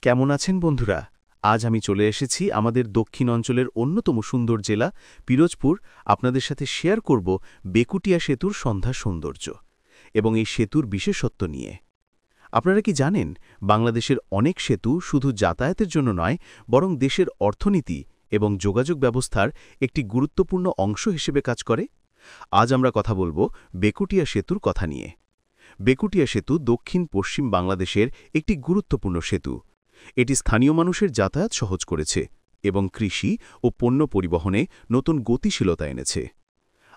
কেমন আছেন বন্ধুরা? আজ আমি চলে এসেছি আমাদের দক্ষিণ অঞ্চলের অন্যতম সুন্দর জেলা পিরোজপুর। আপনাদের সাথে শেয়ার করব বেকুটিয়া সেতুর সন্ধ্যা সৌন্দর্য এবং এই সেতুর বিশেষত্ব নিয়ে। আপনারা কি জানেন, বাংলাদেশের অনেক সেতু শুধু যাতায়াতের জন্য নয়, বরং দেশের অর্থনীতি এবং যোগাযোগ ব্যবস্থার একটি গুরুত্বপূর্ণ অংশ হিসেবে কাজ করে? আজ আমরা কথা বলবো বেকুটিয়া সেতুর কথা নিয়ে। বেকুটিয়া সেতু দক্ষিণ পশ্চিম বাংলাদেশের একটি গুরুত্বপূর্ণ সেতু। এটি স্থানীয় মানুষের যাতায়াত সহজ করেছে এবং কৃষি ও পণ্য পরিবহনে নতুন গতিশীলতা এনেছে।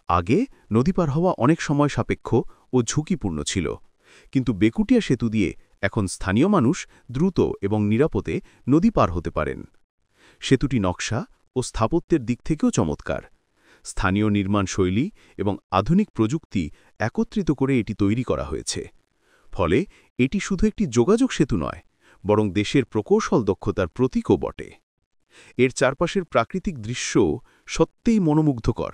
আগে নদী পার হওয়া অনেক সময় সাপেক্ষ ও ঝুঁকিপূর্ণ ছিল, কিন্তু বেকুটিয়া সেতু দিয়ে এখন স্থানীয় মানুষ দ্রুত এবং নিরাপদে নদী পার হতে পারেন। সেতুটি নকশা ও স্থাপত্যের দিক থেকেও চমৎকার। স্থানীয় নির্মাণ শৈলী এবং আধুনিক প্রযুক্তি একত্রিত করে এটি তৈরি করা হয়েছে। ফলে এটি শুধু একটি যোগাযোগ সেতু নয়, বরং দেশের প্রকৌশল দক্ষতার প্রতীকও বটে। এর চারপাশের প্রাকৃতিক দৃশ্য সত্যিই মনোমুগ্ধকর,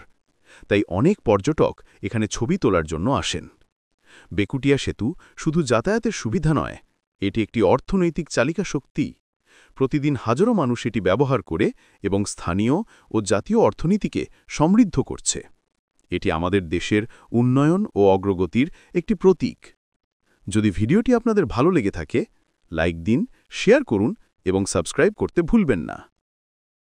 তাই অনেক পর্যটক এখানে ছবি তোলার জন্য আসেন। বেকুটিয়া সেতু শুধু যাতায়াতের সুবিধা নয়, এটি একটি অর্থনৈতিক চালিকা শক্তি। প্রতিদিন হাজারো মানুষ এটি ব্যবহার করে এবং স্থানীয় ও জাতীয় অর্থনীতিকে সমৃদ্ধ করছে। এটি আমাদের দেশের উন্নয়ন ও অগ্রগতির একটি প্রতীক। যদি ভিডিওটি আপনাদের ভালো লেগে থাকে, লাইক দিন, শেয়ার করুন এবং সাবস্ক্রাইব করতে ভুলবেন না।